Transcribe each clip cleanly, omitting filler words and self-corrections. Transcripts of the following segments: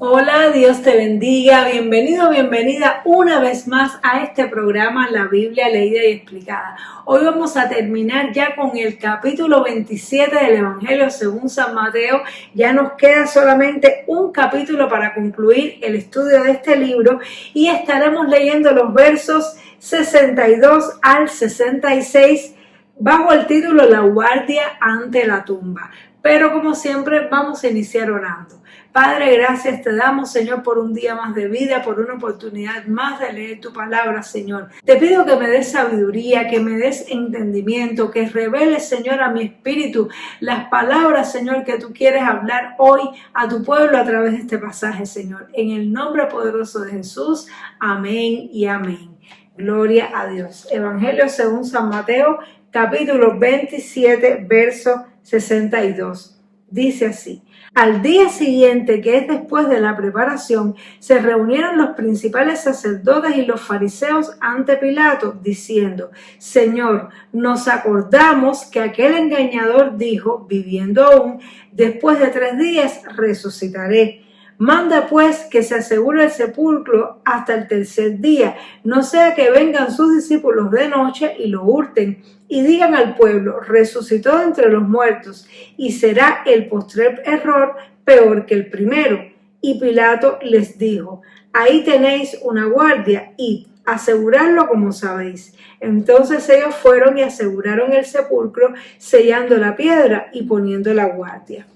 Hola, Dios te bendiga, bienvenido, bienvenida una vez más a este programa La Biblia Leída y Explicada. Hoy vamos a terminar ya con el capítulo 27 del Evangelio según San Mateo. Ya nos queda solamente un capítulo para concluir el estudio de este libro y estaremos leyendo los versos 62 al 66 bajo el título La guardia ante la tumba. Pero como siempre vamos a iniciar orando. Padre, gracias te damos, Señor, por un día más de vida, por una oportunidad más de leer tu palabra, Señor. Te pido que me des sabiduría, que me des entendimiento, que reveles, Señor, a mi espíritu las palabras, Señor, que tú quieres hablar hoy a tu pueblo a través de este pasaje, Señor. En el nombre poderoso de Jesús, amén y amén. Gloria a Dios. Evangelio según San Mateo, capítulo 27, verso 62. Dice así: al día siguiente, que es después de la preparación, se reunieron los principales sacerdotes y los fariseos ante Pilato, diciendo: Señor, nos acordamos que aquel engañador dijo, viviendo aún, después de 3 días resucitaré. Manda pues que se asegure el sepulcro hasta el 3er día, no sea que vengan sus discípulos de noche y lo hurten y digan al pueblo: resucitó de entre los muertos, y será el postrer error peor que el primero. Y Pilato les dijo: ahí tenéis una guardia, id, aseguradlo como sabéis. Entonces ellos fueron y aseguraron el sepulcro, sellando la piedra y poniendo la guardia.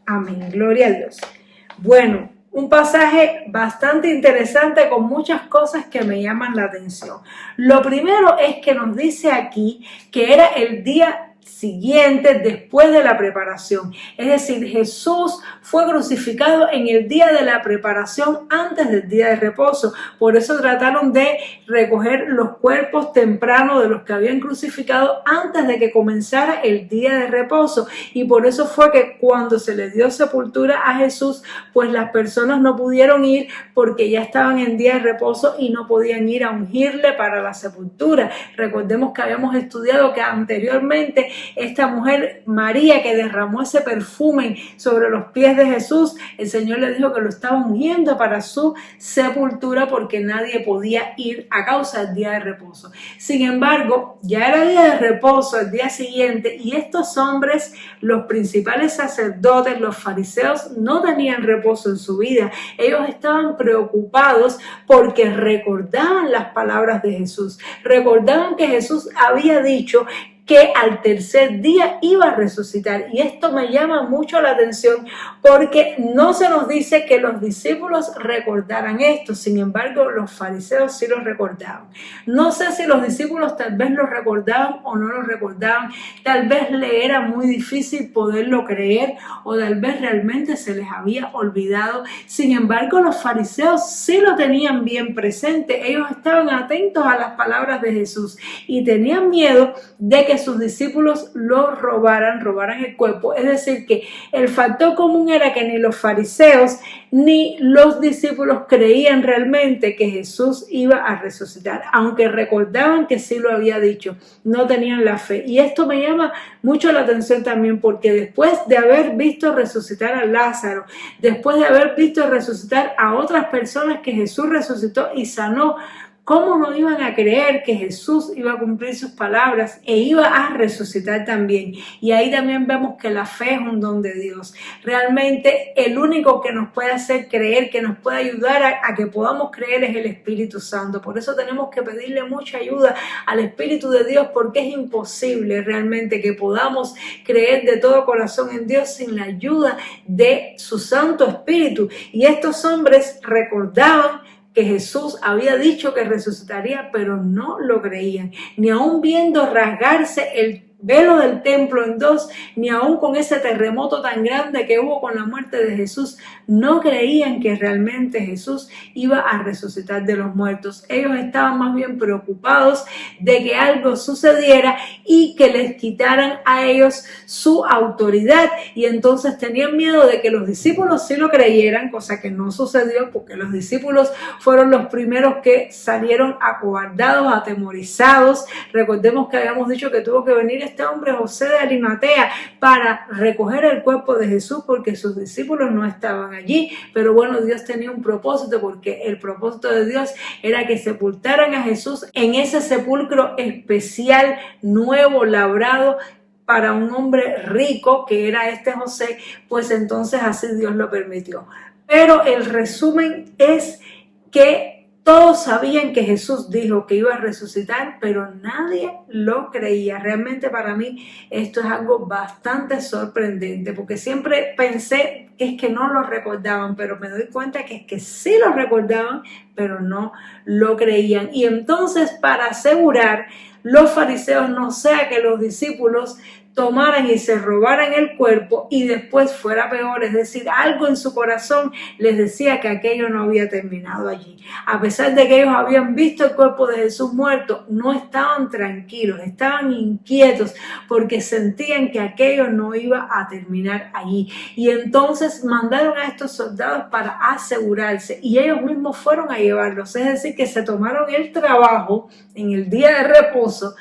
Amén, gloria a Dios. Bueno, un pasaje bastante interesante con muchas cosas que me llaman la atención. Lo primero es que nos dice aquí que era el día siguiente después de la preparación. Es decir, Jesús fue crucificado en el día de la preparación antes del día de reposo. Por eso trataron de recoger los cuerpos temprano de los que habían crucificado antes de que comenzara el día de reposo. Y por eso fue que cuando se le dio sepultura a Jesús, pues las personas no pudieron ir porque ya estaban en día de reposo y no podían ir a ungirle para la sepultura. Recordemos que habíamos estudiado que anteriormente esta mujer María, que derramó ese perfume sobre los pies de Jesús, el Señor le dijo que lo estaba ungiendo para su sepultura porque nadie podía ir a causa del día de reposo. Sin embargo, ya era día de reposo el día siguiente y estos hombres, los principales sacerdotes, los fariseos, no tenían reposo en su vida. Ellos estaban preocupados porque recordaban las palabras de Jesús, recordaban que Jesús había dicho que al 3er día iba a resucitar. Y esto me llama mucho la atención porque no se nos dice que los discípulos recordaran esto. Sin embargo, los fariseos sí lo recordaban. No sé si los discípulos tal vez lo recordaban o no lo recordaban. Tal vez le era muy difícil poderlo creer o tal vez realmente se les había olvidado. Sin embargo, los fariseos sí lo tenían bien presente. Ellos estaban atentos a las palabras de Jesús y tenían miedo de que sus discípulos lo robaran el cuerpo. Es decir, que el factor común era que ni los fariseos ni los discípulos creían realmente que Jesús iba a resucitar, aunque recordaban que sí lo había dicho, no tenían la fe. Y esto me llama mucho la atención también porque después de haber visto resucitar a Lázaro, después de haber visto resucitar a otras personas que Jesús resucitó y sanó, ¿cómo no iban a creer que Jesús iba a cumplir sus palabras e iba a resucitar también? Y ahí también vemos que la fe es un don de Dios. Realmente el único que nos puede hacer creer, que nos puede ayudar a que podamos creer es el Espíritu Santo. Por eso tenemos que pedirle mucha ayuda al Espíritu de Dios porque es imposible realmente que podamos creer de todo corazón en Dios sin la ayuda de su Santo Espíritu. Y estos hombres recordaban que Jesús había dicho que resucitaría, pero no lo creían, ni aún viendo rasgarse el velo del templo en 2, ni aún con ese terremoto tan grande que hubo con la muerte de Jesús, no creían que realmente Jesús iba a resucitar de los muertos. Ellos estaban más bien preocupados de que algo sucediera y que les quitaran a ellos su autoridad, y entonces tenían miedo de que los discípulos sí lo creyeran, cosa que no sucedió porque los discípulos fueron los primeros que salieron acobardados, atemorizados. Recordemos que habíamos dicho que tuvo que venir este hombre José de Arimatea para recoger el cuerpo de Jesús porque sus discípulos no estaban allí, pero bueno, Dios tenía un propósito, porque el propósito de Dios era que sepultaran a Jesús en ese sepulcro especial, nuevo, labrado para un hombre rico, que era este José. Pues entonces así Dios lo permitió. Pero el resumen es que todos sabían que Jesús dijo que iba a resucitar, pero nadie lo creía. Realmente para mí esto es algo bastante sorprendente, porque siempre pensé que es que no lo recordaban, pero me doy cuenta que es que sí lo recordaban, pero no lo creían. Y entonces, para asegurar los fariseos, no sea que los discípulos tomaran y se robaran el cuerpo y después fuera peor, es decir, algo en su corazón les decía que aquello no había terminado allí. A pesar de que ellos habían visto el cuerpo de Jesús muerto, no estaban tranquilos, estaban inquietos porque sentían que aquello no iba a terminar allí. Y entonces mandaron a estos soldados para asegurarse, y ellos mismos fueron a llevarlos, es decir, que se tomaron el trabajo en el día de reposo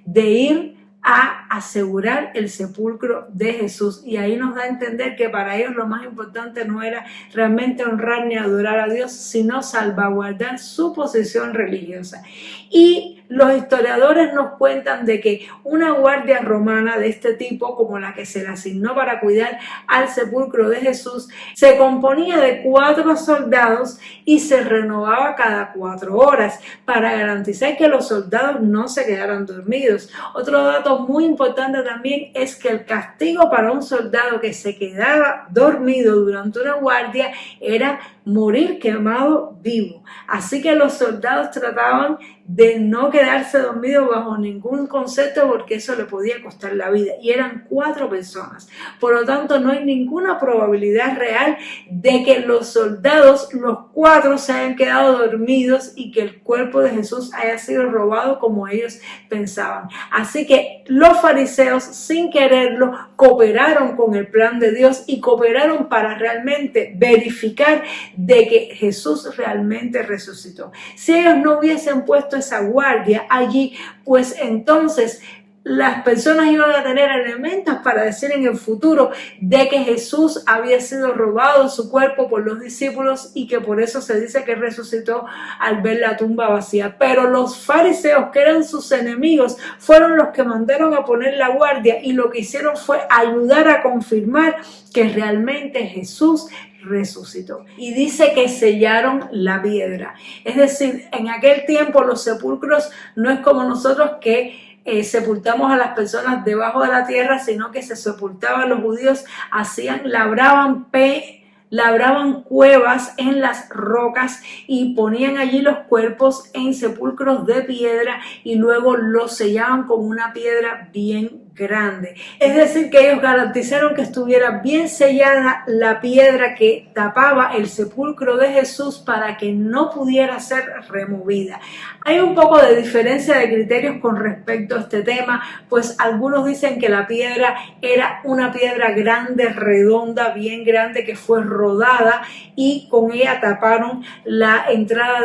de ir a asegurar el sepulcro de Jesús. Y ahí nos da a entender que para ellos lo más importante no era realmente honrar ni adorar a Dios, sino salvaguardar su posición religiosa. Y los historiadores nos cuentan de que una guardia romana de este tipo, como la que se le asignó para cuidar al sepulcro de Jesús, se componía de 4 soldados y se renovaba cada 4 horas para garantizar que los soldados no se quedaran dormidos. Otro dato muy importante también es que el castigo para un soldado que se quedaba dormido durante una guardia era morir quemado vivo. Así que los soldados trataban de no quedarse dormidos bajo ningún concepto, porque eso le podía costar la vida, y eran 4 personas. Por lo tanto, no hay ninguna probabilidad real de que los soldados, los 4, se hayan quedado dormidos y que el cuerpo de Jesús haya sido robado como ellos pensaban. Así que los fariseos, sin quererlo, cooperaron con el plan de Dios y cooperaron para realmente verificar de que Jesús realmente resucitó. Si ellos no hubiesen puesto esa guardia allí, pues entonces las personas iban a tener elementos para decir en el futuro de que Jesús había sido robado su cuerpo por los discípulos y que por eso se dice que resucitó al ver la tumba vacía. Pero los fariseos, que eran sus enemigos, fueron los que mandaron a poner la guardia, y lo que hicieron fue ayudar a confirmar que realmente Jesús resucitó. Y dice que sellaron la piedra. Es decir, en aquel tiempo los sepulcros no es como nosotros que sepultamos a las personas debajo de la tierra, sino que se sepultaban, los judíos labraban cuevas en las rocas y ponían allí los cuerpos en sepulcros de piedra y luego los sellaban con una piedra bien grande. Es decir, que ellos garantizaron que estuviera bien sellada la piedra que tapaba el sepulcro de Jesús para que no pudiera ser removida. Hay un poco de diferencia de criterios con respecto a este tema, pues algunos dicen que la piedra era una piedra grande, redonda, bien grande, que fue rodada, y con ella taparon la entrada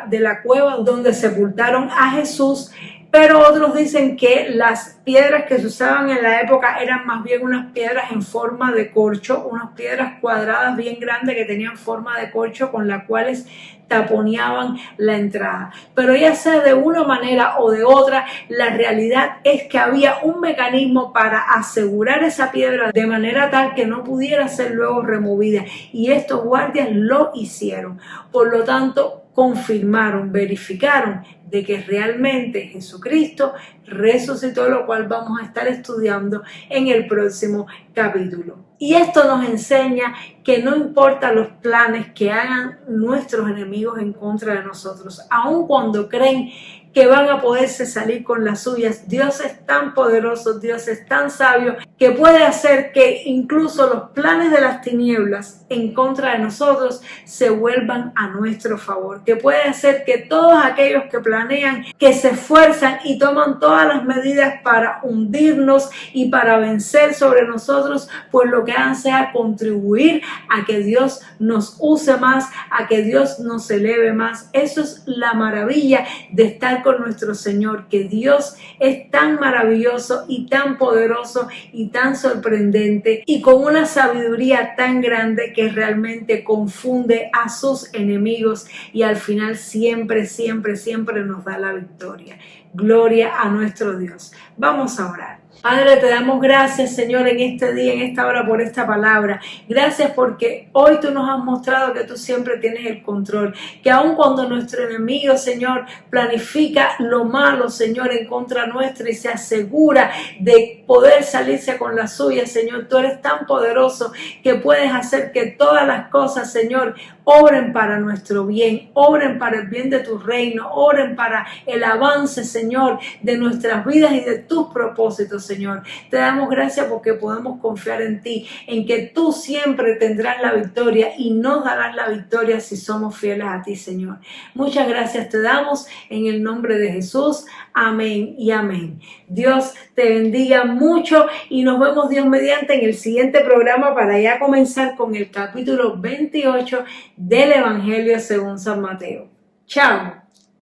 de la cueva donde sepultaron a Jesús. Pero otros dicen que las piedras que se usaban en la época eran más bien unas piedras en forma de corcho, unas piedras cuadradas bien grandes que tenían forma de corcho, con las cuales taponeaban la entrada. Pero ya sea de una manera o de otra, la realidad es que había un mecanismo para asegurar esa piedra de manera tal que no pudiera ser luego removida, y estos guardias lo hicieron. Por lo tanto, confirmaron, verificaron de que realmente Jesucristo resucitó, lo cual vamos a estar estudiando en el próximo capítulo. Y esto nos enseña que no importa los planes que hagan nuestros enemigos en contra de nosotros, aun cuando creen que van a poderse salir con las suyas, Dios es tan poderoso, Dios es tan sabio, que puede hacer que incluso los planes de las tinieblas en contra de nosotros se vuelvan a nuestro favor, que puede hacer que todos aquellos que planean, que se esfuerzan y toman todas las medidas para hundirnos y para vencer sobre nosotros, pues lo lo que hagan sea contribuir a que Dios nos use más, a que Dios nos eleve más. Eso es la maravilla de estar con nuestro Señor, que Dios es tan maravilloso y tan poderoso y tan sorprendente y con una sabiduría tan grande que realmente confunde a sus enemigos y al final siempre, siempre, siempre nos da la victoria. Gloria a nuestro Dios. Vamos a orar. Padre, te damos gracias, Señor, en este día, en esta hora, por esta palabra. Gracias porque hoy tú nos has mostrado que tú siempre tienes el control, que aun cuando nuestro enemigo, Señor, planifica lo malo, Señor, en contra nuestra y se asegura de poder salirse con la suya, Señor, tú eres tan poderoso que puedes hacer que todas las cosas, Señor, obren para nuestro bien, obren para el bien de tu reino, obren para el avance, Señor, de nuestras vidas y de tus propósitos, Señor. Te damos gracias porque podemos confiar en ti, en que tú siempre tendrás la victoria y nos darás la victoria si somos fieles a ti, Señor. Muchas gracias te damos en el nombre de Jesús. Amén y amén. Dios te bendiga mucho y nos vemos Dios mediante en el siguiente programa para ya comenzar con el capítulo 28 del Evangelio según San Mateo. Chao.